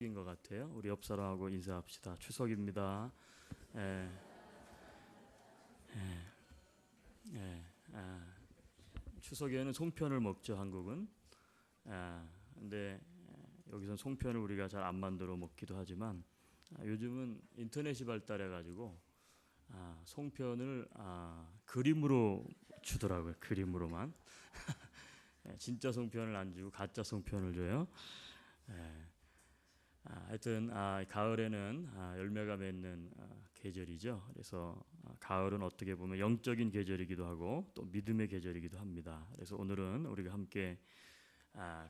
인 것 같아요. 우리 옆 사람하고 인사합시다. 추석입니다. 예, 예, 아, 추석에는 송편을 먹죠, 한국은. 근데 여기선 송편을 우리가 잘 안 만들어 먹기도 하지만 요즘은 인터넷이 발달해가지고 송편을 그림으로 주더라고요. 그림으로만. 진짜 송편을 안 주고 가짜 송편을 줘요. 예. 하여튼 가을에는 열매가 맺는 계절이죠. 그래서 가을은 어떻게 보면 영적인 계절이기도 하고 또 믿음의 계절이기도 합니다. 그래서 오늘은 우리가 함께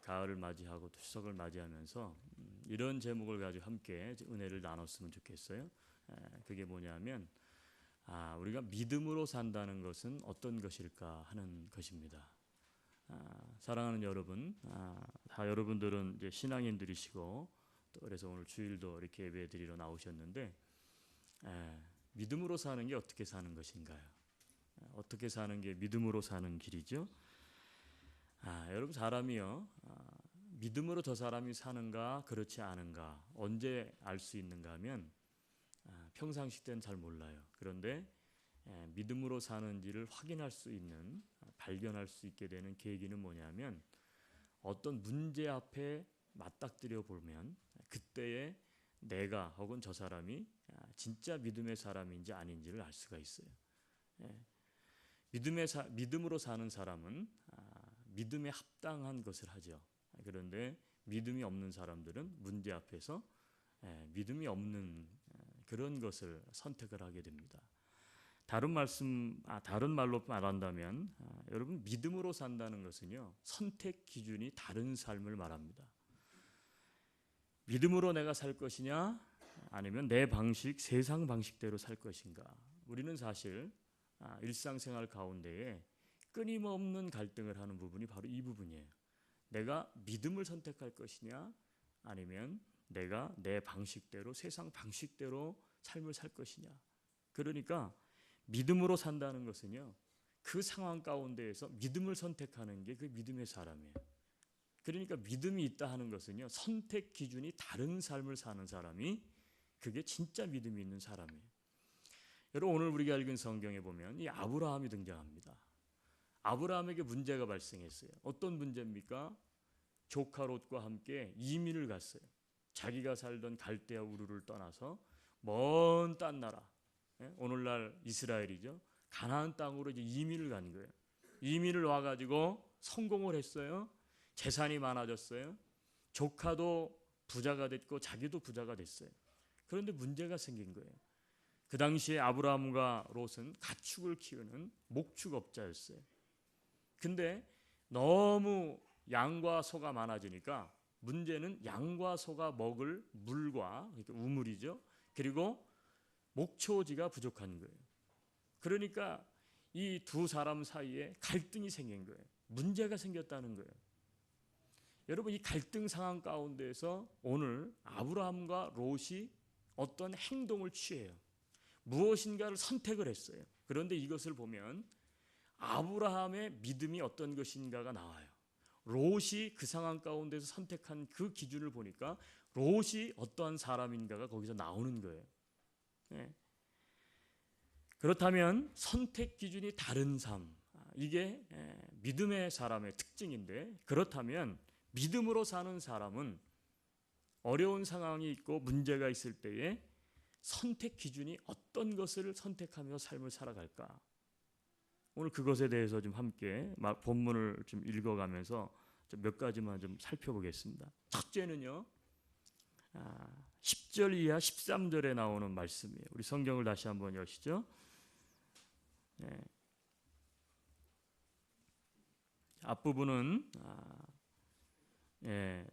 가을을 맞이하고 또 추석을 맞이하면서 이런 제목을 가지고 함께 은혜를 나눴으면 좋겠어요. 그게 뭐냐면 우리가 믿음으로 산다는 것은 어떤 것일까 하는 것입니다. 사랑하는 여러분, 다 여러분들은 이제 신앙인들이시고 또 그래서 오늘 주일도 이렇게 예배드리러 나오셨는데 믿음으로 사는 게 어떻게 사는 것인가요? 어떻게 사는 게 믿음으로 사는 길이죠? 여러분 사람이요 믿음으로 저 사람이 사는가 그렇지 않은가 언제 알 수 있는가 하면 평상시 때는 잘 몰라요. 그런데 믿음으로 사는지를 확인할 수 있는 발견할 수 있게 되는 계기는 뭐냐면 어떤 문제 앞에 맞닥뜨려 보면 그때에 내가 혹은 저 사람이 진짜 믿음의 사람인지 아닌지를 알 수가 있어요. 믿음으로 사는 사람은 믿음에 합당한 것을 하죠. 그런데 믿음이 없는 사람들은 문제 앞에서 믿음이 없는 그런 것을 선택을 하게 됩니다. 다른 말로 말한다면 여러분 믿음으로 산다는 것은요 선택 기준이 다른 삶을 말합니다. 믿음으로 내가 살 것이냐 아니면 내 방식 세상 방식대로 살 것인가. 우리는 사실 일상생활 가운데에 끊임없는 갈등을 하는 부분이 바로 이 부분이에요. 내가 믿음을 선택할 것이냐 아니면 내가 내 방식대로 세상 방식대로 삶을 살 것이냐. 그러니까 믿음으로 산다는 것은요 그 상황 가운데에서 믿음을 선택하는 게 그 믿음의 사람이에요. 그러니까 믿음이 있다 하는 것은요 선택 기준이 다른 삶을 사는 사람이 그게 진짜 믿음이 있는 사람이에요. 여러분 오늘 우리가 읽은 성경에 보면 이 아브라함이 등장합니다. 아브라함에게 문제가 발생했어요. 어떤 문제입니까? 조카 롯과 함께 이민을 갔어요. 자기가 살던 갈대아 우르를 떠나서 먼 딴 나라, 오늘날 이스라엘이죠. 가나안 땅으로 이제 이민을 간 거예요. 이민을 와가지고 성공을 했어요. 재산이 많아졌어요. 조카도 부자가 됐고 자기도 부자가 됐어요. 그런데 문제가 생긴 거예요. 그 당시에 아브라함과 롯은 가축을 키우는 목축업자였어요. 근데 너무 양과 소가 많아지니까 문제는 양과 소가 먹을 물과 그러니까 우물이죠. 그리고 목초지가 부족한 거예요. 그러니까 이 두 사람 사이에 갈등이 생긴 거예요. 문제가 생겼다는 거예요. 여러분 이 갈등 상황 가운데서 오늘 아브라함과 롯이 어떤 행동을 취해요. 무엇인가를 선택을 했어요. 그런데 이것을 보면 아브라함의 믿음이 어떤 것인가가 나와요. 롯이 그 상황 가운데서 선택한 그 기준을 보니까 롯이 어떠한 사람인가가 거기서 나오는 거예요. 네. 그렇다면 선택 기준이 다른 삶, 이게 믿음의 사람의 특징인데 그렇다면 믿음으로 사는 사람은 어려운 상황이 있고 문제가 있을 때에 선택 기준이 어떤 것을 선택하며 삶을 살아갈까? 오늘 그것에 대해서 좀 함께 본문을 좀 읽어가면서 좀 몇 가지만 좀 살펴보겠습니다. 첫째는요, 10절 이하 13절에 나오는 말씀이에요. 우리 성경을 다시 한번 여시죠. 네. 앞부분은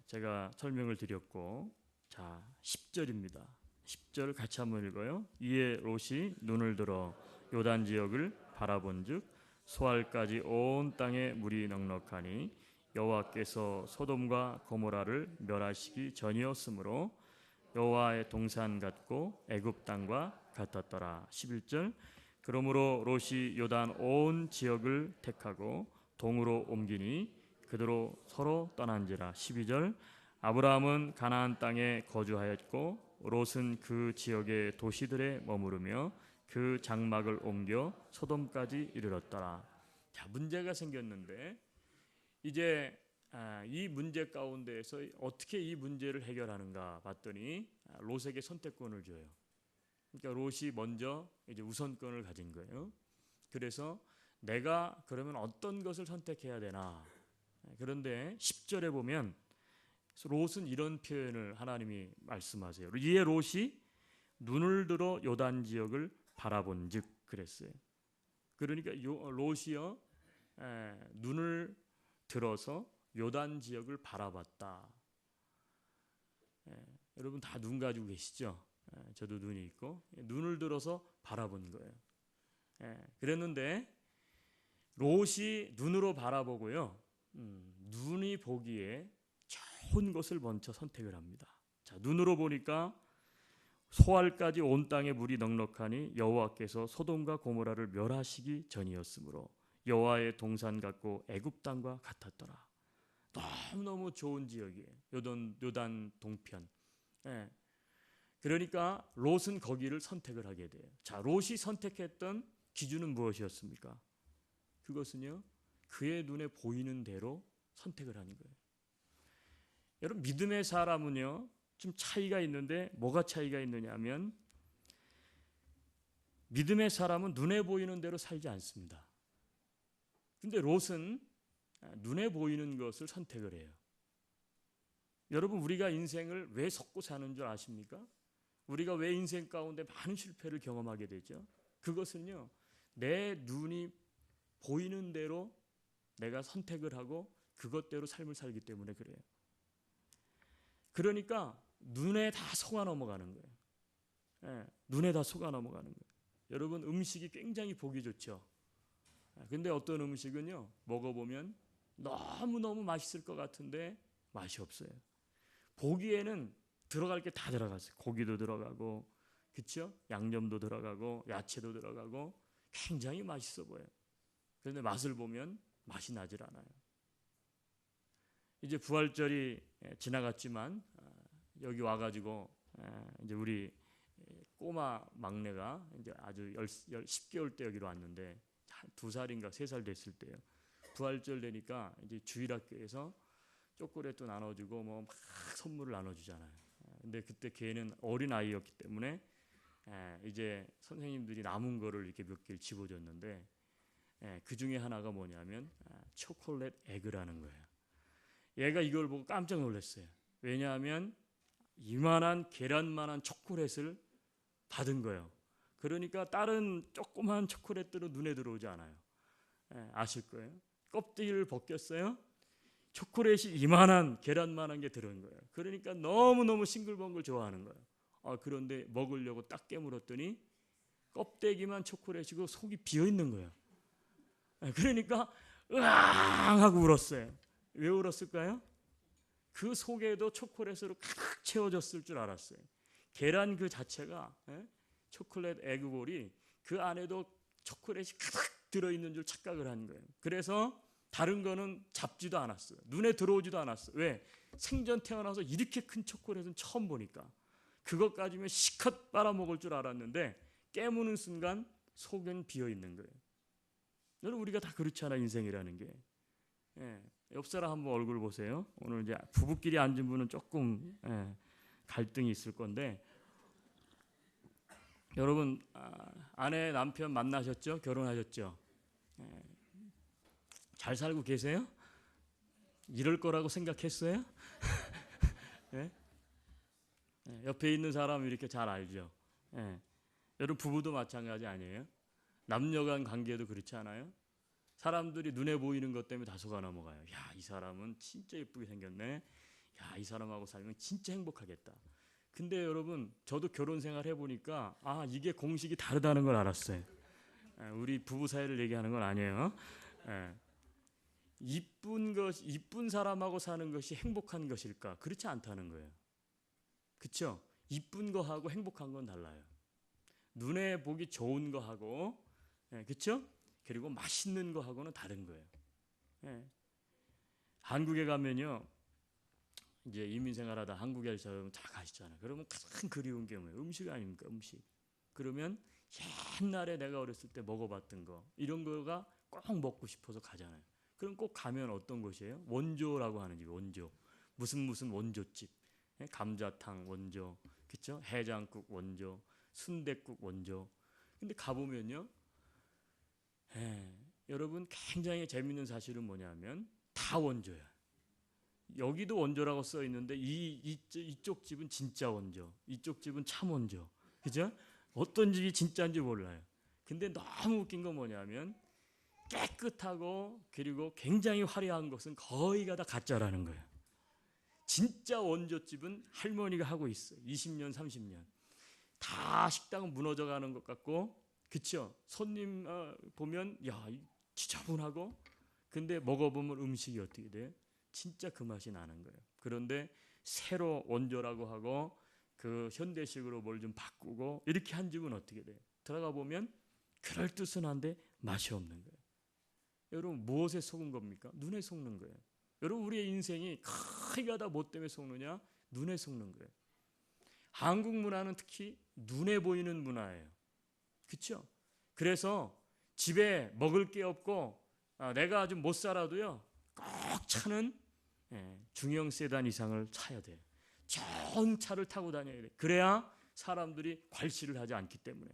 제가 설명을 드렸고, 자 10절입니다. 10절 같이 한번 읽어요. 이에 롯이 눈을 들어 요단 지역을 바라본즉 소알까지 온 땅에 물이 넉넉하니 여호와께서 소돔과 고모라를 멸하시기 전이었으므로 여호와의 동산 같고 애굽 땅과 같았더라. 11절 그러므로 롯이 요단 온 지역을 택하고 동으로 옮기니 그대로 서로 떠난지라. 12절 아브라함은 가나안 땅에 거주하였고 롯은 그 지역의 도시들에 머무르며 그 장막을 옮겨 소돔까지 이르렀더라. 자, 문제가 생겼는데 이제 이 문제 가운데에서 어떻게 이 문제를 해결하는가 봤더니 롯에게 선택권을 줘요. 그러니까 롯이 먼저 이제 우선권을 가진 거예요. 그래서 내가 그러면 어떤 것을 선택해야 되나? 그런데 10절에 보면 롯은 이런 표현을 하나님이 말씀하세요. 이에 롯이 눈을 들어 요단 지역을 바라본즉 그랬어요. 그러니까 롯이요 눈을 들어서 요단 지역을 바라봤다. 여러분 다 눈 가지고 계시죠? 저도 눈이 있고 눈을 들어서 바라본 거예요. 그랬는데 롯이 눈으로 바라보고요. 눈이 보기에 좋은 것을 먼저 선택을 합니다. 자, 눈으로 보니까 소알까지 온 땅에 물이 넉넉하니 여호와께서 소돔과 고모라를 멸하시기 전이었으므로 여호와의 동산 같고 애굽 땅과 같았더라. 너무너무 좋은 지역이에요. 요단 동편. 그러니까 롯은 거기를 선택을 하게 돼요. 자, 롯이 선택했던 기준은 무엇이었습니까? 그것은요, 그의 눈에 보이는 대로 선택을 하는 거예요. 여러분, 믿음의 사람은요, 좀 차이가 있는데 뭐가 차이가 있느냐 하면 믿음의 사람은 눈에 보이는 대로 살지 않습니다. 근데 롯은 눈에 보이는 것을 선택을 해요. 여러분, 우리가 인생을 왜 섞고 사는 줄 아십니까? 우리가 왜 인생 가운데 많은 실패를 경험하게 되죠? 그것은요, 내 눈이 보이는 대로 내가 선택을 하고 그것대로 삶을 살기 때문에 그래요. 그러니까 눈에 다 속아 넘어가는 거예요. 눈에 다 속아 넘어가는 거예요. 여러분, 음식이 굉장히 보기 좋죠. 근데 어떤 음식은요, 먹어보면 너무너무 맛있을 것 같은데 맛이 없어요. 보기에는 들어갈 게 다 들어갔어요. 고기도 들어가고, 그렇죠? 양념도 들어가고, 야채도 들어가고, 굉장히 맛있어 보여요. 그런데 맛을 보면 맛이 나질 않아요. 이제 부활절이 지나갔지만 여기 와가지고 이제 우리 꼬마 막내가 이제 아주 10개월 때 여기로 왔는데 한 2살인가 3살 됐을 때요. 부활절 되니까 이제 주일학교에서 초콜릿도 나눠주고 뭐 막 선물을 나눠주잖아요. 근데 그때 걔는 어린 아이였기 때문에 이제 선생님들이 남은 거를 이렇게 몇 개를 집어줬는데 그 중에 하나가 뭐냐면 초콜릿 에그라는 거예요. 얘가 이걸 보고 깜짝 놀랐어요. 왜냐하면 이만한 계란만한 초콜릿을 받은 거예요. 그러니까 다른 조그만 초콜릿들은 눈에 들어오지 않아요. 아실 거예요. 껍데기를 벗겼어요. 초콜릿이 이만한 계란만한 게 들어온 거예요. 그러니까 너무너무 싱글벙글 좋아하는 거예요. 그런데 먹으려고 딱 깨물었더니 껍데기만 초콜릿이고 속이 비어있는 거예요. 그러니까 으앙 하고 울었어요. 왜 울었을까요? 그 속에도 초콜릿으로 가득 채워졌을 줄 알았어요. 계란 그 자체가 초콜릿 에그볼이 그 안에도 초콜릿이 가득 들어있는 줄 착각을 한 거예요. 그래서 다른 거는 잡지도 않았어요. 눈에 들어오지도 않았어요. 왜? 생전 태어나서 이렇게 큰 초콜릿은 처음 보니까 그것 가지면 시컷 빨아먹을 줄 알았는데 깨무는 순간 속은 비어있는 거예요. 여러분, 우리가 다 그렇잖아, 인생이라는 게. 옆 사람 한번 얼굴 보세요. 오늘 이제 부부끼리 앉은 분은 조금 갈등이 있을 건데, 여러분 아내 남편 만나셨죠? 결혼하셨죠? 잘 살고 계세요? 이럴 거라고 생각했어요? 옆에 있는 사람은 이렇게 잘 알죠. 여러분, 부부도 마찬가지 아니에요? 남녀간 관계도 그렇지 않아요? 사람들이 눈에 보이는 것 때문에 다 속아 넘어가요. 야, 이 사람은 진짜 예쁘게 생겼네. 야, 이 사람하고 살면 진짜 행복하겠다. 근데 여러분, 저도 결혼 생활 해보니까 이게 공식이 다르다는 걸 알았어요. 우리 부부 사이를 얘기하는 건 아니에요. 이쁜 사람하고 사는 것이 행복한 것일까? 그렇지 않다는 거예요. 그렇죠? 이쁜 거하고 행복한 건 달라요. 눈에 보기 좋은 거하고, 그렇죠? 그리고 맛있는 거하고는 다른 거예요. 한국에 가면요, 이제 이민생활하다 한국에서 다 가시잖아요. 그러면 가장 그리운 게 뭐예요? 음식 아닙니까? 음식. 그러면 옛날에 내가 어렸을 때 먹어봤던 거 이런 거가 꼭 먹고 싶어서 가잖아요. 그럼 꼭 가면 어떤 곳이에요? 원조라고 하는 집, 원조. 무슨 원조집. 감자탕 원조, 그렇죠? 해장국 원조, 순댓국 원조. 근데 가보면요, 여러분 굉장히 재밌는 사실은 뭐냐면 다 원조야. 여기도 원조라고 써 있는데 이쪽 집은 진짜 원조, 이쪽 집은 참 원조, 그죠? 어떤 집이 진짜인지 몰라요. 근데 너무 웃긴 건 뭐냐면 깨끗하고 그리고 굉장히 화려한 것은 거의가 다 가짜라는 거예요. 진짜 원조집은 할머니가 하고 있어요. 20년, 30년. 다 식당은 무너져가는 것 같고, 그쵸? 손님 보면 야 지저분하고, 근데 먹어보면 음식이 어떻게 돼요? 진짜 그 맛이 나는 거예요. 그런데 새로 원조라고 하고 그 현대식으로 뭘 좀 바꾸고 이렇게 한 집은 어떻게 돼요? 들어가 보면 그럴듯은 한데 맛이 없는 거예요. 여러분 무엇에 속은 겁니까? 눈에 속는 거예요. 여러분 우리의 인생이 거의가 다 뭐 때문에 속느냐? 눈에 속는 거예요. 한국 문화는 특히 눈에 보이는 문화예요. 그렇죠? 그래서 집에 먹을 게 없고 내가 좀 못 살아도요. 꼭 차는 중형 세단 이상을 차야 돼요. 좋은 차를 타고 다녀야 돼요. 그래야 사람들이 괄시를 하지 않기 때문에.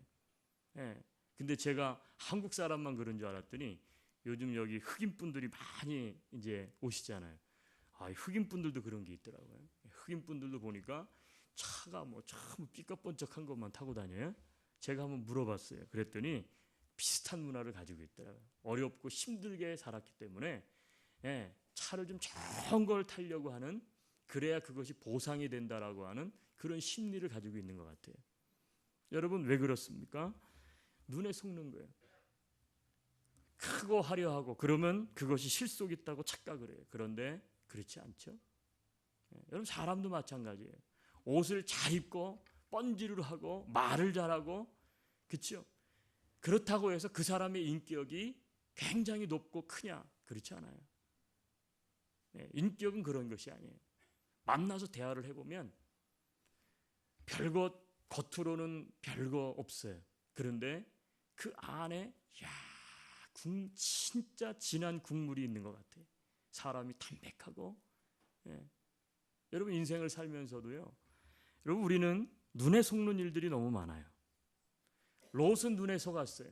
근데 제가 한국 사람만 그런 줄 알았더니 요즘 여기 흑인 분들이 많이 이제 오시잖아요. 흑인 분들도 그런 게 있더라고요. 흑인 분들도 보니까 차가 뭐 참 삐까뻔쩍한 것만 타고 다녀요. 제가 한번 물어봤어요. 그랬더니 비슷한 문화를 가지고 있더라고요. 어렵고 힘들게 살았기 때문에 차를 좀 좋은 걸 타려고 하는, 그래야 그것이 보상이 된다라고 하는 그런 심리를 가지고 있는 것 같아요. 여러분 왜 그렇습니까? 눈에 속는 거예요. 크고 화려하고 그러면 그것이 실속 있다고 착각을 해요. 그런데 그렇지 않죠. 여러분 사람도 마찬가지예요. 옷을 잘 입고 번지르르 하고 말을 잘하고, 그렇죠? 그렇다고 해서 그 사람의 인격이 굉장히 높고 크냐? 그렇지 않아요. 인격은 그런 것이 아니에요. 만나서 대화를 해보면 별것 겉으로는 별거 없어요. 그런데 그 안에 진짜 진한 국물이 있는 것 같아요. 사람이 담백하고. 여러분 인생을 살면서도요. 여러분 우리는 눈에 속는 일들이 너무 많아요. 롯은 눈에 속았어요.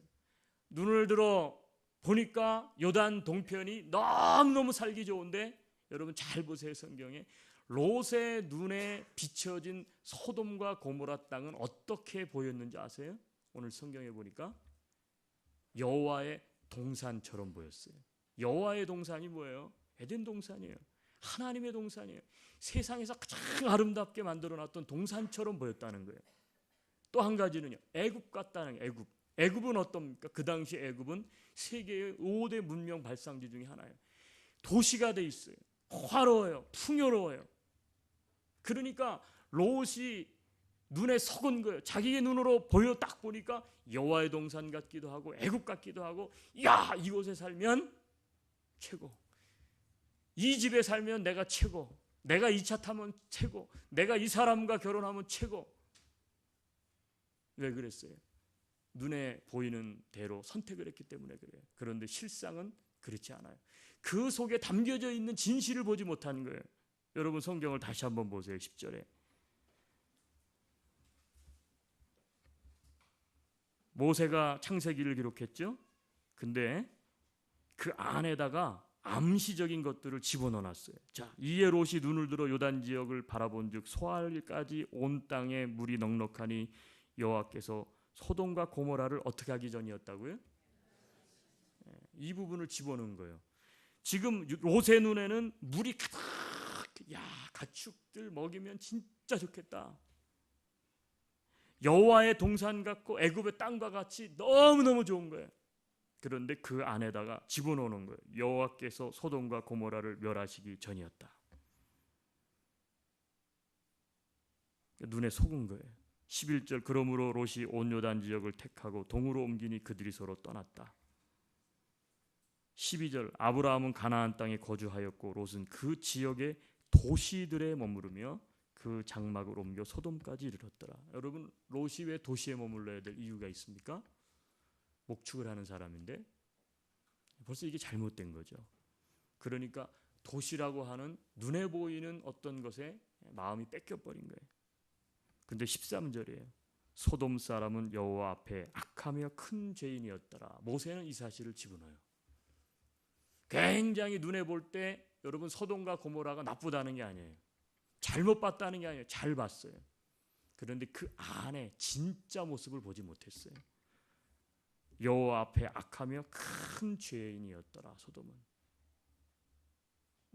눈을 들어 보니까 요단 동편이 너무너무 살기 좋은데, 여러분 잘 보세요. 성경에 롯의 눈에 비춰진 소돔과 고모라 땅은 어떻게 보였는지 아세요? 오늘 성경에 보니까 여호와의 동산처럼 보였어요. 여호와의 동산이 뭐예요? 에덴 동산이에요. 하나님의 동산이에요. 세상에서 가장 아름답게 만들어놨던 동산처럼 보였다는 거예요. 또 한 가지는요, 애굽 같다는 거예요. 애굽은 어떻습니까? 그 당시 애굽은 세계의 5대 문명 발상지 중에 하나예요. 도시가 돼 있어요. 화려해요. 풍요로워요. 그러니까 롯이 눈에 속은 거예요. 자기의 눈으로 딱 보니까 여호와의 동산 같기도 하고 애굽 같기도 하고, 이곳에 살면 최고, 이 집에 살면 내가 최고, 내가 이 차 타면 최고, 내가 이 사람과 결혼하면 최고. 왜 그랬어요? 눈에 보이는 대로 선택을 했기 때문에 그래요. 그런데 실상은 그렇지 않아요. 그 속에 담겨져 있는 진실을 보지 못하는 거예요. 여러분 성경을 다시 한번 보세요. 10절에 모세가 창세기를 기록했죠. 근데 그 안에다가 암시적인 것들을 집어넣어놨어요. 자, 이에 롯이 눈을 들어 요단 지역을 바라본즉 소알까지 온 땅에 물이 넉넉하니 여호와께서 소돔과 고모라를 어떻게 하기 전이었다고요? 이 부분을 집어넣은 거예요. 지금 롯의 눈에는 물이 가득, 가축들 먹이면 진짜 좋겠다. 여호와의 동산 같고 애굽의 땅과 같이 너무너무 좋은 거예요. 그런데 그 안에다가 집어넣는 거예요. 여호와께서 소돔과 고모라를 멸하시기 전이었다. 눈에 속은 거예요. 11절 그러므로 롯이 온 요단 지역을 택하고 동으로 옮기니 그들이 서로 떠났다. 12절 아브라함은 가나안 땅에 거주하였고 롯은 그 지역에 도시들에 머무르며 그 장막을 옮겨 소돔까지 이르렀더라. 여러분, 롯이 왜 도시에 머물러야 될 이유가 있습니까? 목축을 하는 사람인데 벌써 이게 잘못된 거죠. 그러니까 도시라고 하는 눈에 보이는 어떤 것에 마음이 뺏겨버린 거예요. 근데 13절이에요. 소돔 사람은 여호와 앞에 악하며 큰 죄인이었더라. 모세는 이 사실을 집어넣어요. 굉장히 눈에 볼 때 여러분 소돔과 고모라가 나쁘다는 게 아니에요. 잘못 봤다는 게 아니에요. 잘 봤어요. 그런데 그 안에 진짜 모습을 보지 못했어요. 여호와 앞에 악하며 큰 죄인이었더라. 소돔은.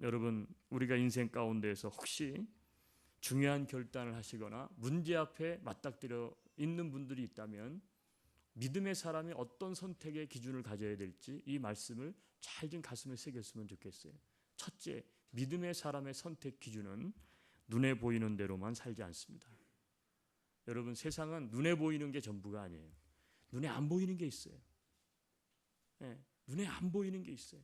여러분, 우리가 인생 가운데에서 혹시 중요한 결단을 하시거나 문제 앞에 맞닥뜨려 있는 분들이 있다면 믿음의 사람이 어떤 선택의 기준을 가져야 될지 이 말씀을 잘 좀 가슴에 새겼으면 좋겠어요. 첫째, 믿음의 사람의 선택 기준은 눈에 보이는 대로만 살지 않습니다. 여러분, 세상은 눈에 보이는 게 전부가 아니에요. 눈에 안 보이는 게 있어요. 눈에 안 보이는 게 있어요.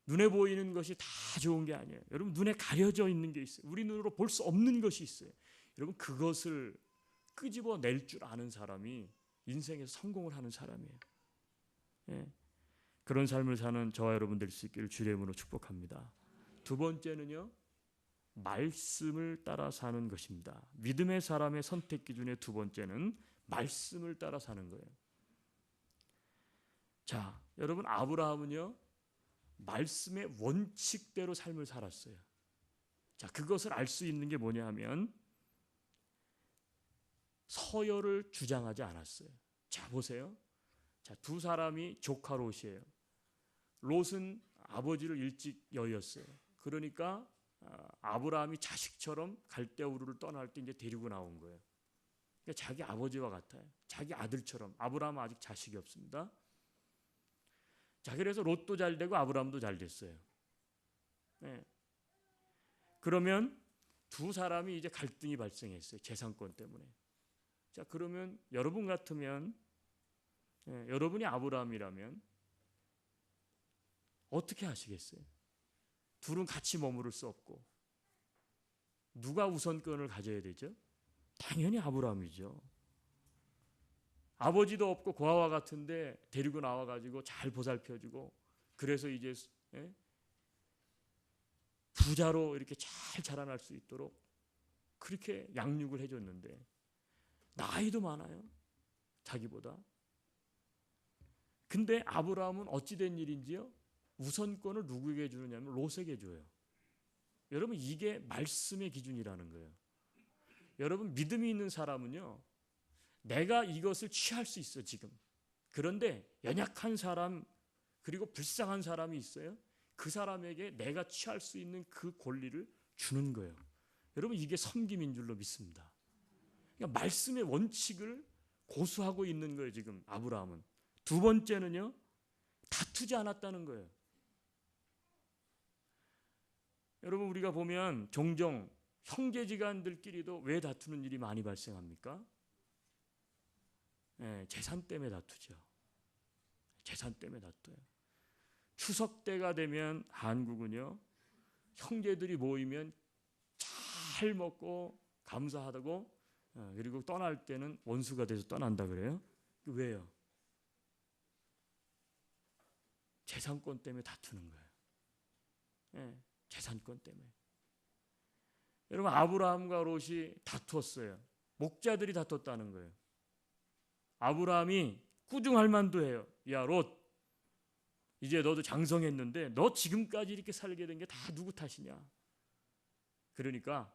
눈에 보이는 것이 다 좋은 게 아니에요. 여러분, 눈에 가려져 있는 게 있어요. 우리 눈으로 볼 수 없는 것이 있어요. 여러분, 그것을 끄집어낼 줄 아는 사람이 인생에서 성공을 하는 사람이에요. 그런 삶을 사는 저와 여러분 될 수 있기를 주의 이름으로 축복합니다. 두 번째는요, 말씀을 따라 사는 것입니다. 믿음의 사람의 선택 기준의 두 번째는 말씀을 따라 사는 거예요. 자, 여러분, 아브라함은요 말씀의 원칙대로 삶을 살았어요. 자, 그것을 알 수 있는 게 뭐냐 하면 서열을 주장하지 않았어요. 자, 보세요. 자, 두 사람이 조카 롯이에요. 롯은 아버지를 일찍 여의었어요. 그러니까 아브라함이 자식처럼 갈대우르를 떠날 때 이제 데리고 나온 거예요. 그러니까 자기 아버지와 같아요. 자기 아들처럼. 아브라함은 아직 자식이 없습니다. 자, 그래서 롯도 잘 되고 아브라함도 잘 됐어요. 그러면 두 사람이 이제 갈등이 발생했어요. 재산권 때문에. 자, 그러면 여러분 같으면 여러분이 아브라함이라면 어떻게 하시겠어요? 둘은 같이 머무를 수 없고 누가 우선권을 가져야 되죠? 당연히 아브라함이죠. 아버지도 없고 고아와 같은데 데리고 나와가지고 잘 보살펴주고 그래서 이제 부자로 이렇게 잘 자라날 수 있도록 그렇게 양육을 해줬는데 나이도 많아요. 자기보다. 근데 아브라함은 어찌된 일인지요? 우선권을 누구에게 주느냐면 롯에게 줘요. 여러분, 이게 말씀의 기준이라는 거예요. 여러분, 믿음이 있는 사람은요, 내가 이것을 취할 수 있어 지금. 그런데 연약한 사람 그리고 불쌍한 사람이 있어요. 그 사람에게 내가 취할 수 있는 그 권리를 주는 거예요. 여러분, 이게 섬김인 줄로 믿습니다. 그러니까 말씀의 원칙을 고수하고 있는 거예요 지금 아브라함은. 두 번째는요, 다투지 않았다는 거예요. 여러분, 우리가 보면 종종 형제지간들끼리도 왜 다투는 일이 많이 발생합니까? 재산 때문에 다투죠. 재산 때문에 다투요. 추석 때가 되면 한국은요, 형제들이 모이면 잘 먹고 감사하다고 그리고 떠날 때는 원수가 돼서 떠난다 그래요. 왜요? 재산권 때문에 다투는 거예요. 재산권 때문에. 여러분, 아브라함과 롯이 다투었어요. 목자들이 다퉜다는 거예요. 아브라함이 꾸중할 만도 해요. 야, 롯, 이제 너도 장성했는데 너 지금까지 이렇게 살게 된 게 다 누구 탓이냐? 그러니까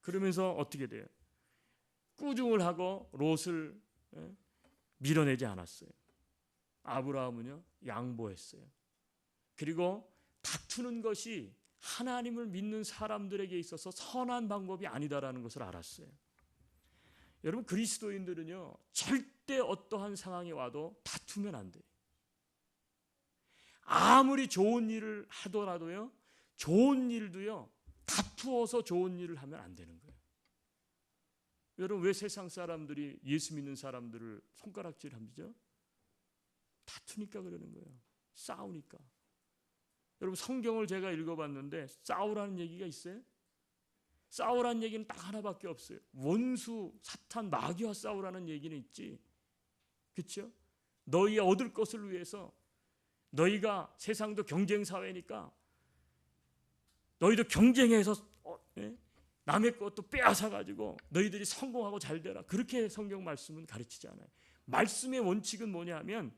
그러면서 어떻게 돼요? 꾸중을 하고 롯을 밀어내지 않았어요. 아브라함은요, 양보했어요. 그리고 다투는 것이 하나님을 믿는 사람들에게 있어서 선한 방법이 아니다라는 것을 알았어요. 여러분, 그리스도인들은요, 절대 어떠한 상황이 와도 다투면 안 돼요. 아무리 좋은 일을 하더라도요, 좋은 일도요, 다투어서 좋은 일을 하면 안 되는 거예요. 여러분, 왜 세상 사람들이 예수 믿는 사람들을 손가락질합니까? 다투니까 그러는 거예요. 싸우니까. 여러분 성경을 제가 읽어봤는데 싸우라는 얘기가 있어요? 싸우라는 얘기는 딱 하나밖에 없어요. 원수, 사탄, 마귀와 싸우라는 얘기는 있지. 그렇죠? 너희의 얻을 것을 위해서, 너희가 세상도 경쟁 사회니까 너희도 경쟁해서 남의 것도 빼앗아 가지고 너희들이 성공하고 잘 되라. 그렇게 성경 말씀은 가르치지 않아요. 말씀의 원칙은 뭐냐면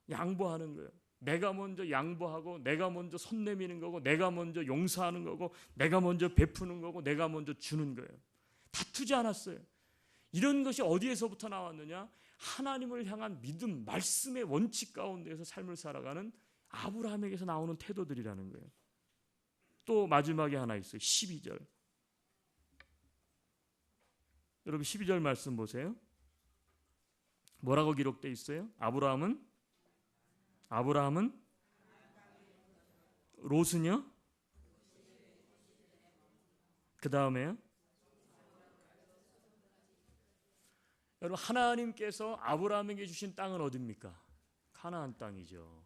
양보하는 거예요. 내가 먼저 양보하고, 내가 먼저 손 내미는 거고, 내가 먼저 용서하는 거고, 내가 먼저 베푸는 거고, 내가 먼저 주는 거예요. 다투지 않았어요. 이런 것이 어디에서부터 나왔느냐? 하나님을 향한 믿음, 말씀의 원칙 가운데에서 삶을 살아가는 아브라함에게서 나오는 태도들이라는 거예요. 또 마지막에 하나 있어요. 12절. 여러분 12절 말씀 보세요. 뭐라고 기록되어 있어요? 아브라함은 롯은요? 그 다음에요? 여러분 하나님께서 아브라함에게 주신 땅은 어디입니까? 가나안 땅이죠.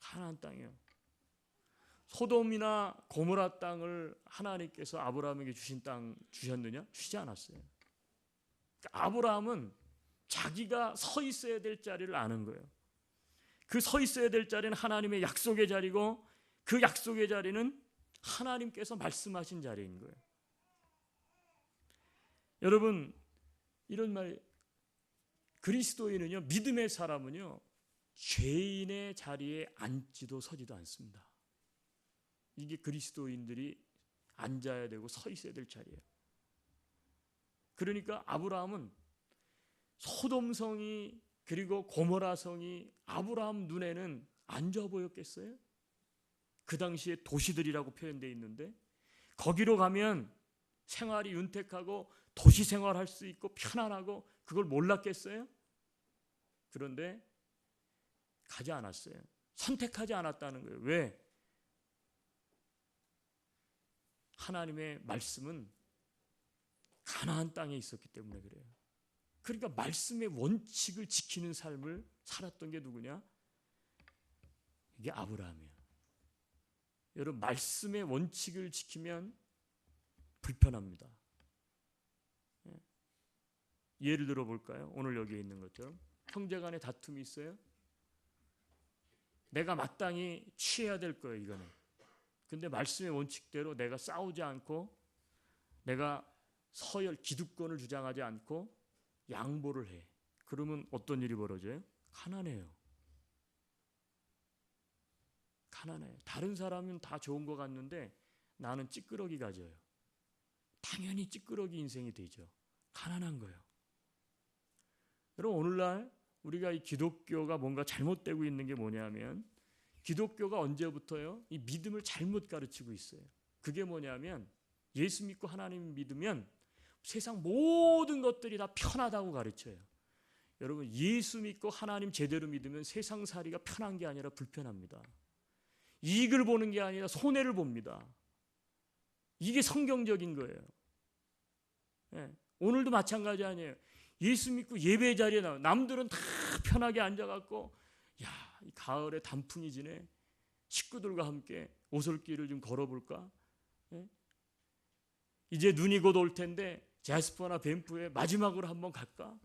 가나안 땅이요. 소돔이나 고모라 땅을 하나님께서 아브라함에게 주신 땅 주셨느냐? 주지 않았어요. 그러니까 아브라함은 자기가 서 있어야 될 자리를 아는 거예요. 그 서 있어야 될 자리는 하나님의 약속의 자리고, 그 약속의 자리는 하나님께서 말씀하신 자리인 거예요. 여러분 이런 말, 그리스도인은요, 믿음의 사람은요, 죄인의 자리에 앉지도 서지도 않습니다. 이게 그리스도인들이 앉아야 되고 서 있어야 될 자리예요. 그러니까 아브라함은 소돔성이 그리고 고모라성이 아브라함 눈에는 안 좋아 보였겠어요? 그 당시에 도시들이라고 표현되어 있는데 거기로 가면 생활이 윤택하고 도시 생활할 수 있고 편안하고 그걸 몰랐겠어요? 그런데 가지 않았어요. 선택하지 않았다는 거예요. 왜? 하나님의 말씀은 가나안 땅에 있었기 때문에 그래요. 그러니까 말씀의 원칙을 지키는 삶을 살았던 게 누구냐? 이게 아브라함이에요. 여러분 말씀의 원칙을 지키면 불편합니다. 예를 들어 볼까요? 오늘 여기 있는 것처럼 형제간에 다툼이 있어요. 내가 마땅히 취해야 될 거예요. 이거는. 근데 말씀의 원칙대로 내가 싸우지 않고, 내가 서열 기득권을 주장하지 않고 양보를 해. 그러면 어떤 일이 벌어져요? 가난해요. 가난해요. 다른 사람은 다 좋은 것 같는데 나는 찌끄러기 가져요. 당연히 찌끄러기 인생이 되죠. 가난한 거예요. 여러분 오늘날 우리가 이 기독교가 뭔가 잘못되고 있는 게 뭐냐면, 기독교가 언제부터요? 이 믿음을 잘못 가르치고 있어요. 그게 뭐냐면 예수 믿고 하나님 믿으면 세상 모든 것들이 다 편하다고 가르쳐요. 여러분 예수 믿고 하나님 제대로 믿으면 세상살이가 편한 게 아니라 불편합니다. 이익을 보는 게 아니라 손해를 봅니다. 이게 성경적인 거예요. 네. 오늘도 마찬가지 아니에요. 예수 믿고 예배 자리에 나와 남들은 다 편하게 앉아갖고 야, 이 가을에 단풍이 지네. 식구들과 함께 오솔길을 좀 걸어볼까? 네? 이제 눈이 곧 올 텐데 제스퍼나 밴프에 마지막으로 한번 갈까?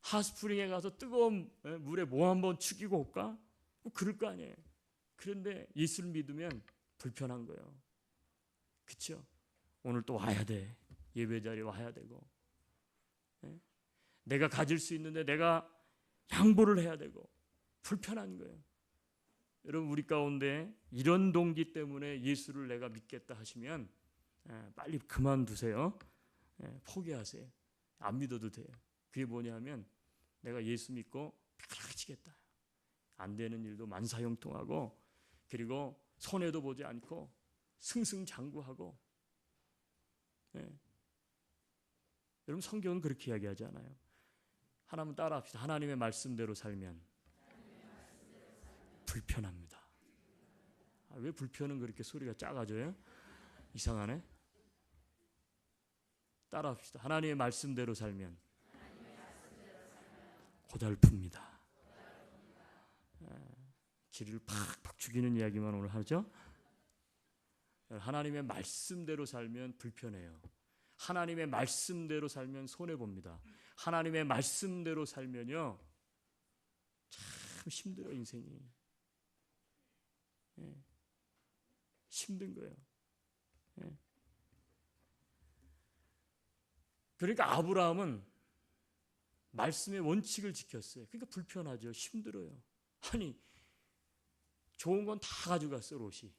핫스프링에 가서 뜨거운 물에 뭐 한번 축이고 올까? 뭐 그럴 거 아니에요. 그런데 예수를 믿으면 불편한 거예요. 그렇죠? 오늘 또 와야 돼. 예배 자리에 와야 되고, 네? 내가 가질 수 있는데 내가 양보를 해야 되고 불편한 거예요. 여러분 우리 가운데 이런 동기 때문에 예수를 내가 믿겠다 하시면 빨리 그만두세요. 포기하세요. 안 믿어도 돼요. 그게 뭐냐면 내가 예수 믿고 편하지겠다. 안 되는 일도 만사형통하고, 그리고 손해도 보지 않고 승승장구하고. 여러분 성경은 그렇게 이야기하지 않아요. 하나님 따라합시다. 하나님의 말씀대로 살면 불편합니다. 왜 불편은 그렇게 소리가 작아져요? 이상하네. 따라합시다. 하나님의 말씀대로 살면 고달픕니다. 지리를 팍팍 죽이는 이야기만 오늘 하죠. 하나님의 말씀대로 살면 불편해요. 하나님의 말씀대로 살면 손해봅니다. 하나님의 말씀대로 살면요 참 힘들어요. 인생이 힘든 거예요. 그러니까 아브라함은 말씀의 원칙을 지켰어요. 그러니까 불편하죠. 힘들어요. 아니 좋은 건 다 가져갔어 롯이.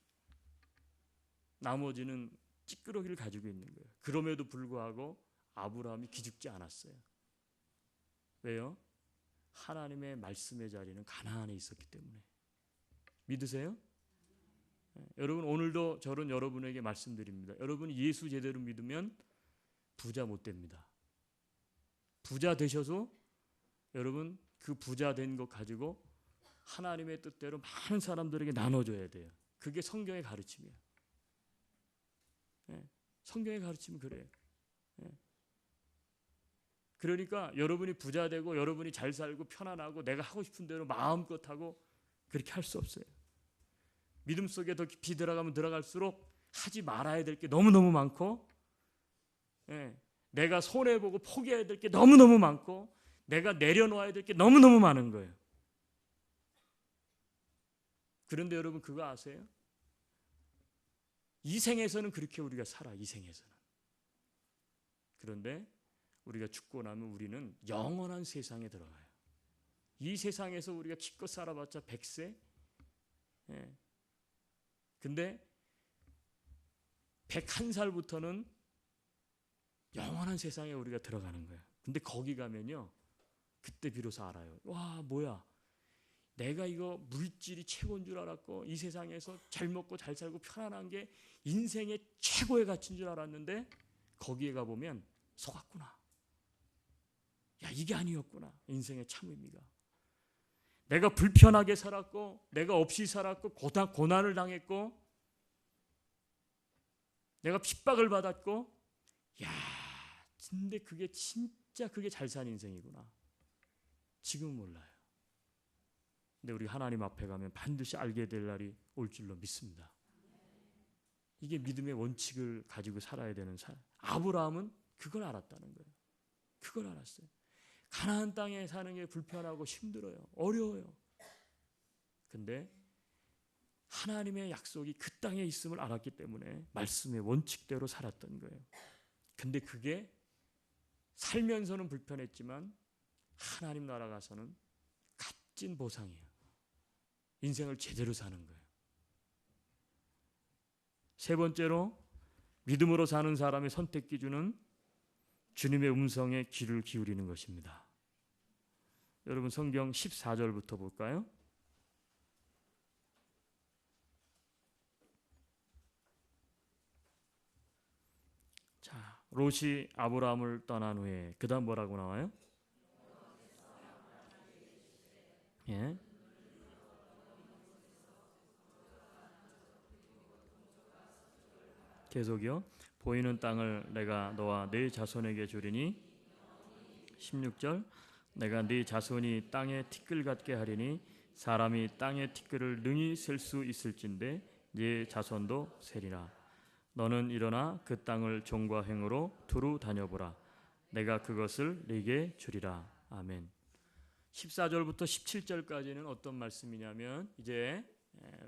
나머지는 찌끄러기를 가지고 있는 거예요. 그럼에도 불구하고 아브라함이 기죽지 않았어요. 왜요? 하나님의 말씀의 자리는 가나안에 있었기 때문에. 믿으세요? 여러분 오늘도 저는 여러분에게 말씀드립니다. 여러분이 예수 제대로 믿으면 부자 못 됩니다. 부자 되셔서 여러분 그 부자 된 것 가지고 하나님의 뜻대로 많은 사람들에게 나눠줘야 돼요. 그게 성경의 가르침이에요. 성경의 가르침은 그래요. 그러니까 여러분이 부자 되고 여러분이 잘 살고 편안하고 내가 하고 싶은 대로 마음껏 하고 그렇게 할 수 없어요. 믿음 속에 더 깊이 들어가면 들어갈수록 하지 말아야 될 게 너무너무 많고 내가 손해보고 포기해야 될 게 너무너무 많고 내가 내려놓아야 될 게 너무너무 많은 거예요. 그런데 여러분 그거 아세요? 이 생에서는 그렇게 우리가 살아. 이 생에서는. 그런데 우리가 죽고 나면 우리는 영원한 세상에 들어가요. 이 세상에서 우리가 기껏 살아봤자 100세? 근데 101살부터는 영원한 세상에 우리가 들어가는 거예요. 근데 거기 가면요 그때 비로소 알아요. 와 뭐야 내가 이거 물질이 최고인 줄 알았고 이 세상에서 잘 먹고 잘 살고 편안한 게 인생의 최고의 가치인 줄 알았는데 거기에 가보면 속았구나. 야 이게 아니었구나. 인생의 참 의미가. 내가 불편하게 살았고 내가 없이 살았고 고난을 당했고 내가 핍박을 받았고 야 근데 그게 진짜 그게 잘 산 인생이구나. 지금은 몰라요. 근데 우리 하나님 앞에 가면 반드시 알게 될 날이 올 줄로 믿습니다. 이게 믿음의 원칙을 가지고 살아야 되는 삶. 아브라함은 그걸 알았다는 거예요. 그걸 알았어요. 가나안 땅에 사는 게 불편하고 힘들어요. 어려워요. 근데 하나님의 약속이 그 땅에 있음을 알았기 때문에 말씀의 원칙대로 살았던 거예요. 근데 그게 살면서는 불편했지만 하나님 나라 가서는 값진 보상이에요. 인생을 제대로 사는 거예요. 세 번째로 믿음으로 사는 사람의 선택 기준은 주님의 음성에 귀를 기울이는 것입니다. 여러분 성경 14절부터 볼까요? 자, 롯이 아브라함을 떠난 후에 그 다음 뭐라고 나와요? 예. 계속이요. 보이는 땅을 내가 너와 네 자손에게 주리니 16절 내가 네 자손이 땅에 티끌 같게 하리니 사람이 땅의 티끌을 능히 셀 수 있을진데 네 자손도 세리라. 너는 일어나 그 땅을 종과 횡으로 두루 다녀보라. 내가 그것을 네게 주리라. 아멘. 14절부터 17절까지는 어떤 말씀이냐면 이제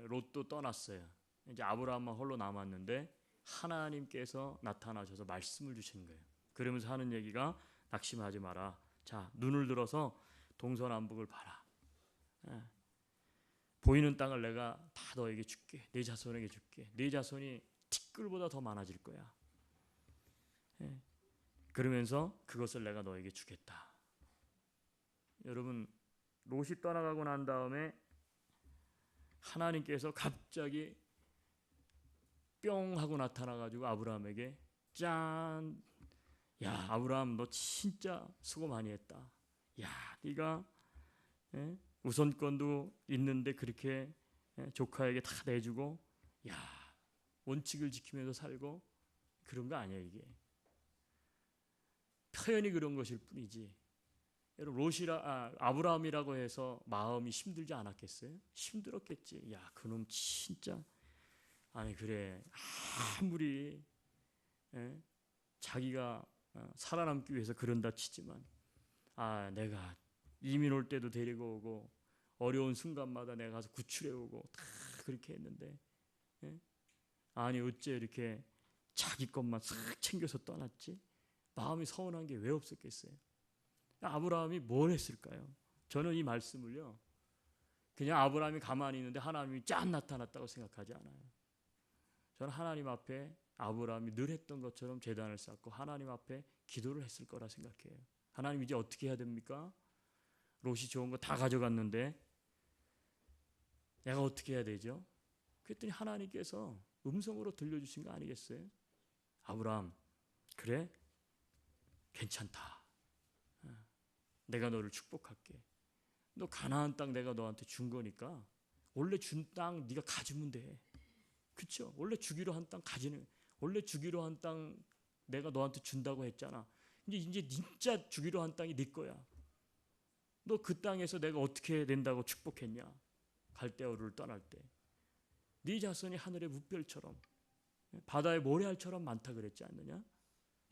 롯도 떠났어요. 이제 아브라함만 홀로 남았는데 하나님께서 나타나셔서 말씀을 주신 거예요. 그러면서 하는 얘기가 낙심하지 마라. 자, 눈을 들어서 동서남북을 봐라. 보이는 땅을 내가 다 너에게 줄게. 네 자손에게 줄게. 네 자손이 티끌보다 더 많아질 거야. 그러면서 그것을 내가 너에게 주겠다. 여러분 롯이 떠나가고 난 다음에 하나님께서 갑자기 뿅 하고 나타나가지고 아브라함에게 짠! 야 아브라함 너 진짜 수고 많이 했다. 야 네가 우선권도 있는데 그렇게 조카에게 다 내주고 야 원칙을 지키면서 살고 그런 거 아니야 이게. 표현이 그런 것일 뿐이지 여러분 아브라함이라고 해서 마음이 힘들지 않았겠어요? 힘들었겠지. 야, 그놈 진짜. 아니 그래 아무리 자기가 살아남기 위해서 그런다 치지만 내가 이민 올 때도 데리고 오고 어려운 순간마다 내가 가서 구출해 오고 다 그렇게 했는데 아니 어째 이렇게 자기 것만 싹 챙겨서 떠났지? 마음이 서운한 게 왜 없었겠어요? 아브라함이 뭘 했을까요? 저는 이 말씀을요 그냥 아브라함이 가만히 있는데 하나님이 짠 나타났다고 생각하지 않아요. 저는 하나님 앞에 아브라함이 늘 했던 것처럼 제단을 쌓고 하나님 앞에 기도를 했을 거라 생각해요. 하나님 이제 어떻게 해야 됩니까? 롯이 좋은 거 다 가져갔는데 내가 어떻게 해야 되죠? 그랬더니 하나님께서 음성으로 들려주신 거 아니겠어요? 아브라함 그래? 괜찮다. 내가 너를 축복할게. 너 가나안 땅 내가 너한테 준 거니까 원래 준 땅 네가 가지면 돼. 그렇죠? 원래 주기로 한 땅 가지는 원래 주기로 한 땅 내가 너한테 준다고 했잖아. 이제 진짜 주기로 한 땅이 네 거야. 너 그 땅에서 내가 어떻게 된다고 축복했냐? 갈대아우르를 떠날 때 네 자손이 하늘의 무별처럼 바다의 모래알처럼 많다 그랬지 않느냐?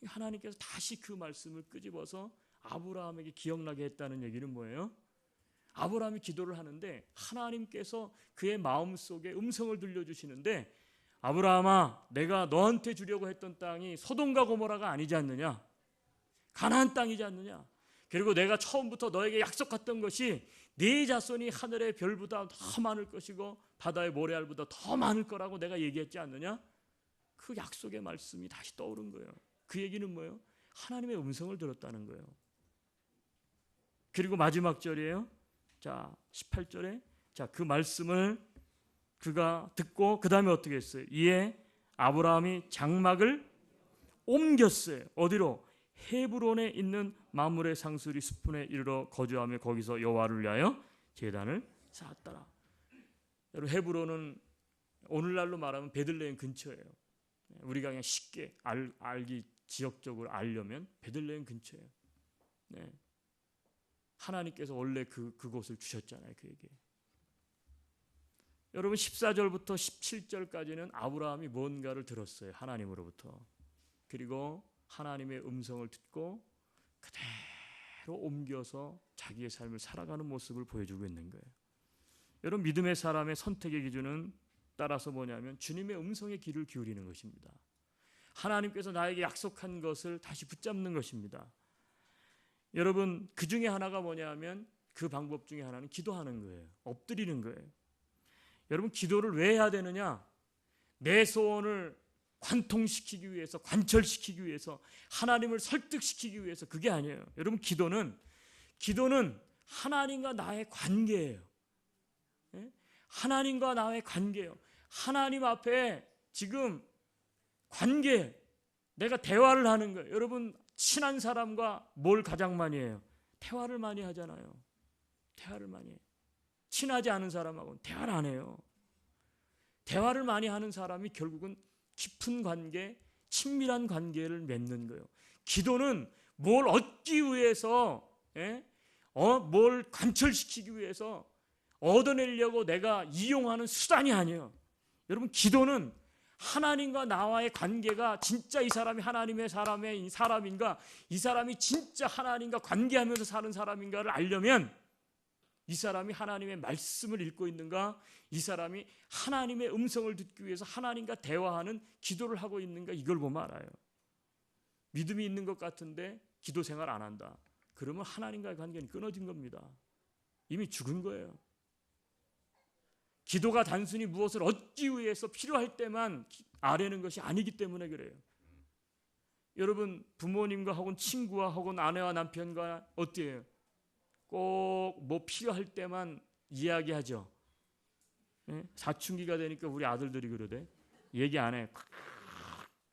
하나님께서 다시 그 말씀을 끄집어서 아브라함에게 기억나게 했다는 얘기는 뭐예요? 아브라함이 기도를 하는데 하나님께서 그의 마음속에 음성을 들려주시는데 아브라함아 내가 너한테 주려고 했던 땅이 소돔과 고모라가 아니지 않느냐? 가나안 땅이지 않느냐? 그리고 내가 처음부터 너에게 약속했던 것이 네 자손이 하늘의 별보다 더 많을 것이고 바다의 모래알보다 더 많을 거라고 내가 얘기했지 않느냐? 그 약속의 말씀이 다시 떠오른 거예요. 그 얘기는 뭐예요? 하나님의 음성을 들었다는 거예요. 그리고 마지막 절이에요. 자, 18절에 그 말씀을 그가 듣고 그 다음에 어떻게 했어요? 이에 아브라함이 장막을 옮겼어요. 어디로? 헤브론에 있는 마므레 상수리 숲에 이르러 거주하며 거기서 여호와를 위하여 제단을 쌓았더라. 여러분 헤브론은 오늘날로 말하면 베들레헴 근처예요. 우리가 그냥 쉽게 알기 지역적으로 알려면 베들레헴 근처예요. 네. 하나님께서 원래 그곳을 주셨잖아요. 그에게. 여러분 14절부터 17절까지는 아브라함이 뭔가를 들었어요. 하나님으로부터. 그리고 하나님의 음성을 듣고 그대로 옮겨서 자기의 삶을 살아가는 모습을 보여주고 있는 거예요. 여러분 믿음의 사람의 선택의 기준은 따라서 뭐냐면 주님의 음성에 귀를 기울이는 것입니다. 하나님께서 나에게 약속한 것을 다시 붙잡는 것입니다. 여러분 그 중에 하나가 뭐냐면 그 방법 중에 하나는 기도하는 거예요. 엎드리는 거예요. 여러분 기도를 왜 해야 되느냐? 내 소원을 관통시키기 위해서, 관철시키기 위해서, 하나님을 설득시키기 위해서 그게 아니에요. 여러분 기도는 하나님과 나의 관계예요. 하나님과 나의 관계예요. 하나님 앞에 지금 관계, 내가 대화를 하는 거예요. 여러분 친한 사람과 뭘 가장 많이 해요? 대화를 많이 하잖아요. 대화를 많이 해요. 친하지 않은 사람하고는 대화를 안 해요. 대화를 많이 하는 사람이 결국은 깊은 관계, 친밀한 관계를 맺는 거예요. 기도는 뭘 얻기 위해서, 뭘 관철시키기 위해서 얻어내려고 내가 이용하는 수단이 아니에요. 여러분 기도는 하나님과 나와의 관계가 진짜 이 사람이 하나님의 사람인가, 이 사람이 진짜 하나님과 관계하면서 사는 사람인가를 알려면 이 사람이 하나님의 말씀을 읽고 있는가, 이 사람이 하나님의 음성을 듣기 위해서 하나님과 대화하는 기도를 하고 있는가, 이걸 보면 알아요. 믿음이 있는 것 같은데 기도 생활 안 한다. 그러면 하나님과의 관계는 끊어진 겁니다. 이미 죽은 거예요. 기도가 단순히 무엇을 얻기 위해서 필요할 때만 아뢰는 것이 아니기 때문에 그래요. 여러분 부모님과 혹은 친구와 혹은 아내와 남편과 어때요? 꼭 뭐 필요할 때만 이야기하죠. 사춘기가 되니까 우리 아들들이 그러대. 얘기 안 해.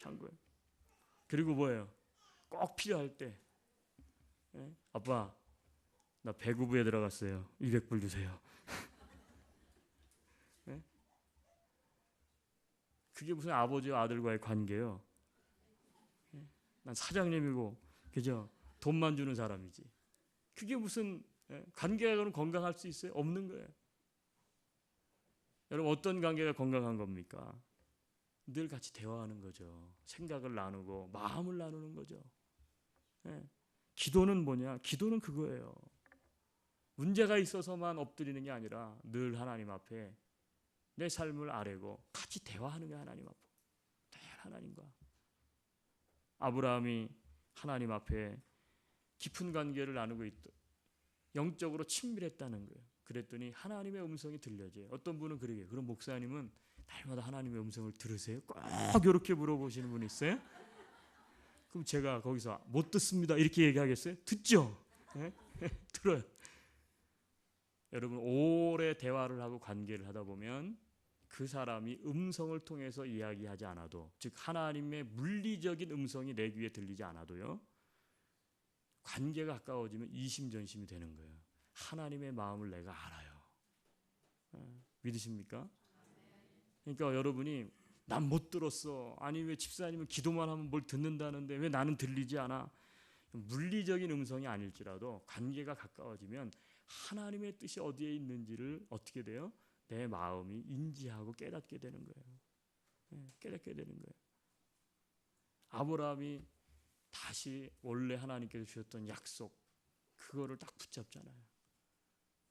한 거예요. 그리고 뭐예요? 꼭 필요할 때 아빠 나 배구부에 들어갔어요. 200불 주세요. 그게 무슨 아버지와 아들과의 관계예요? 난 사장님이고 그죠? 돈만 주는 사람이지. 그게 무슨 관계가 건강할 수 있어요? 없는 거예요. 여러분 어떤 관계가 건강한 겁니까? 늘 같이 대화하는 거죠. 생각을 나누고 마음을 나누는 거죠. 기도는 뭐냐? 기도는 그거예요. 문제가 있어서만 엎드리는 게 아니라 늘 하나님 앞에 내 삶을 아뢰고 같이 대화하는 게 하나님 앞에. 늘 하나님과. 아브라함이 하나님 앞에 깊은 관계를 나누고 있다. 영적으로 친밀했다는 거예요. 그랬더니 하나님의 음성이 들려져요. 어떤 분은 그러게. 그럼 목사님은 날마다 하나님의 음성을 들으세요? 꼭 이렇게 물어보시는 분이 있어요? 그럼 제가 거기서 못 듣습니다 이렇게 얘기하겠어요? 듣죠? 네? 들어요. 여러분 오래 대화를 하고 관계를 하다 보면 그 사람이 음성을 통해서 이야기하지 않아도, 즉 하나님의 물리적인 음성이 내 귀에 들리지 않아도요, 관계가 가까워지면 이심전심이 되는 거예요. 하나님의 마음을 내가 알아요. 믿으십니까? 그러니까 여러분이 난 못 들었어. 아니 왜 집사님은 기도만 하면 뭘 듣는다는데 왜 나는 들리지 않아? 물리적인 음성이 아닐지라도 관계가 가까워지면 하나님의 뜻이 어디에 있는지를 어떻게 돼요? 내 마음이 인지하고 깨닫게 되는 거예요. 깨닫게 되는 거예요. 아브라함이 다시 원래 하나님께서 주셨던 약속 그거를 딱 붙잡잖아요.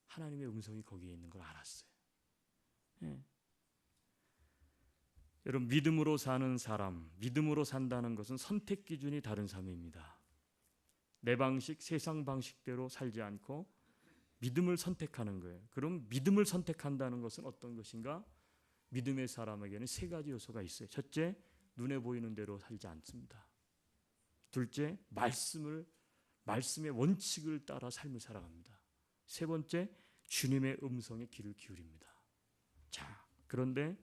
하나님의 음성이 거기에 있는 걸 알았어요. 여러분 믿음으로 사는 사람, 믿음으로 산다는 것은 선택 기준이 다른 삶입니다. 내 방식, 세상 방식대로 살지 않고 믿음을 선택하는 거예요. 그럼 믿음을 선택한다는 것은 어떤 것인가? 믿음의 사람에게는 세 가지 요소가 있어요. 첫째, 눈에 보이는 대로 살지 않습니다. 둘째, 말씀의 원칙을 따라 삶을 살아갑니다. 세 번째, 주님의 음성에 귀를 기울입니다. 자, 그런데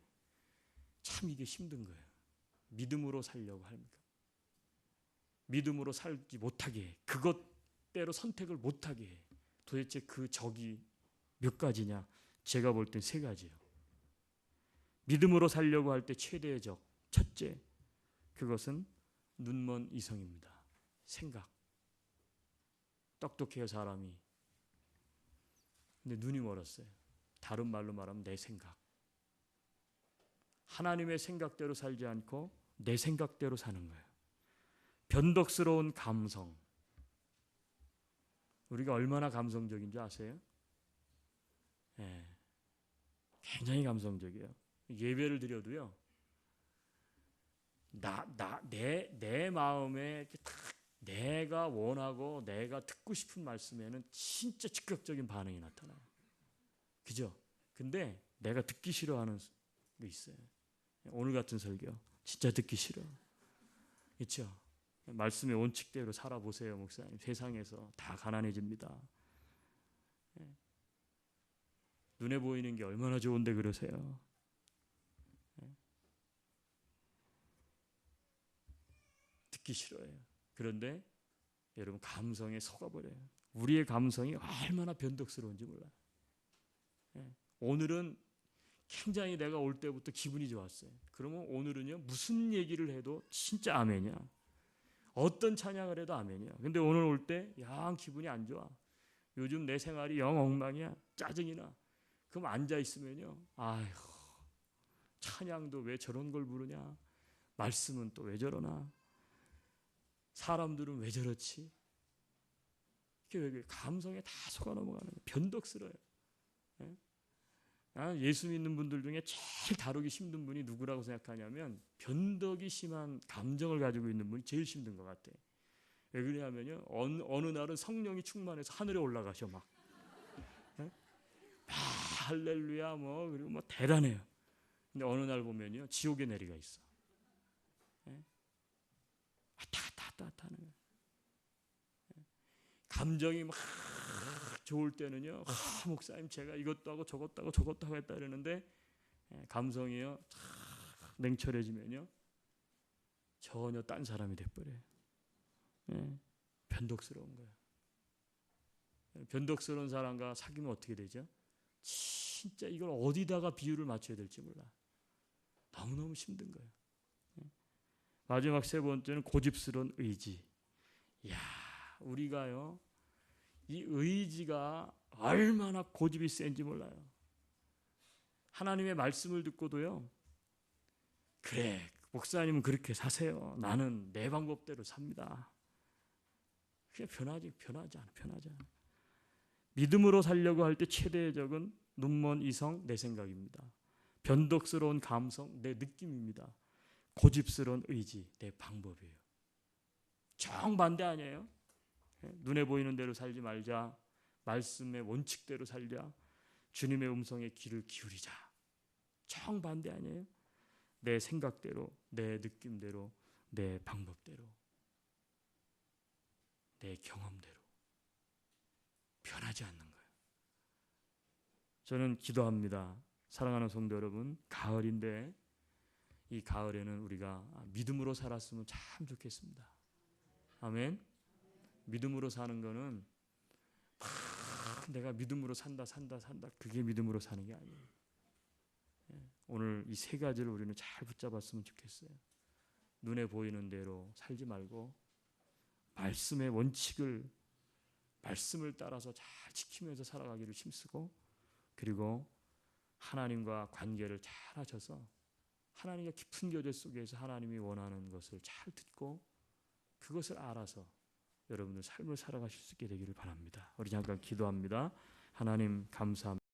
참 이게 힘든 거예요. 믿음으로 살려고 합니까? 믿음으로 살지 못하게 해. 그것대로 선택을 못하게 해. 도대체 그 적이 몇 가지냐? 제가 볼 땐 세 가지예요. 믿음으로 살려고 할 때 최대의 적, 첫째, 그것은 눈먼 이성입니다. 생각. 똑똑해요 사람이. 근데 눈이 멀었어요. 다른 말로 말하면 내 생각. 하나님의 생각대로 살지 않고 내 생각대로 사는 거예요. 변덕스러운 감성. 우리가 얼마나 감성적인 줄 아세요? 굉장히 감성적이에요. 예배를 드려도요. 내 마음에 딱 내가 원하고 내가 듣고 싶은 말씀에는 진짜 즉각적인 반응이 나타나요. 그죠? 근데 내가 듣기 싫어하는 게 있어요. 오늘 같은 설교 진짜 듣기 싫어. 그렇죠? 말씀의 원칙대로 살아보세요, 목사님. 세상에서 다 가난해집니다. 눈에 보이는 게 얼마나 좋은데 그러세요. 듣기 싫어해요. 그런데 여러분 감성에 속아버려요. 우리의 감성이 얼마나 변덕스러운지 몰라요. 오늘은 굉장히 내가 올 때부터 기분이 좋았어요. 그러면 오늘은요 무슨 얘기를 해도 진짜 아멘이야. 어떤 찬양을 해도 아멘이야. 근데 오늘 올 때 영 기분이 안 좋아. 요즘 내 생활이 영 엉망이야. 짜증이 나. 그럼 앉아 있으면요, 아휴 찬양도 왜 저런 걸 부르냐. 말씀은 또 왜 저러나. 사람들은 왜 저렇지. 감성에 다 속아 넘어가는 거예요. 변덕스러워요. 예수 믿는 분들 중에 제일 다루기 힘든 분이 누구라고 생각하냐면 변덕이 심한 감정을 가지고 있는 분이 제일 힘든 것 같아. 왜 그러냐면요, 어느 날은 성령이 충만해서 하늘에 올라가셔 막 할렐루야 그리고 대단해요. 근데 어느 날 보면요 지옥에 내리가 있어. 왔다 갔다 하는 거예요. 감정이 막 좋을 때는요, 목사님 제가 이것도 하고 저것도 하고 했다 이러는데 감성이요 냉철해지면요 전혀 딴 사람이 돼버려요. 변덕스러운 거예요. 변덕스러운 사람과 사귀면 어떻게 되죠? 진짜 이걸 어디다가 비유를 맞춰야 될지 몰라. 너무너무 힘든 거예요. 마지막 세 번째는 고집스러운 의지. 이야, 우리가요 이 의지가 얼마나 고집이 센지 몰라요. 하나님의 말씀을 듣고도요, 그래, 목사님은 그렇게 사세요. 나는 내 방법대로 삽니다. 그게 변하지 않아. 믿음으로 살려고 할 때 최대의 적은 눈먼 이성, 내 생각입니다. 변덕스러운 감성, 내 느낌입니다. 고집스러운 의지, 내 방법이에요. 정반대 아니에요? 눈에 보이는 대로 살지 말자. 말씀의 원칙대로 살자. 주님의 음성에 귀를 기울이자. 정반대 아니에요? 내 생각대로, 내 느낌대로, 내 방법대로, 내 경험대로 변하지 않는 거예요. 저는 기도합니다. 사랑하는 성도 여러분, 가을인데 이 가을에는 우리가 믿음으로 살았으면 참 좋겠습니다. 아멘. 믿음으로 사는 거는 내가 믿음으로 산다 그게 믿음으로 사는 게 아니에요. 오늘 이 세 가지를 우리는 잘 붙잡았으면 좋겠어요. 눈에 보이는 대로 살지 말고 말씀의 원칙을, 말씀을 따라서 잘 지키면서 살아가기를 힘쓰고, 그리고 하나님과 관계를 잘 하셔서 하나님과 깊은 교제 속에서 하나님이 원하는 것을 잘 듣고 그것을 알아서 여러분들 삶을 살아가실 수 있게 되기를 바랍니다. 우리 잠깐 기도합니다. 하나님 감사합니다.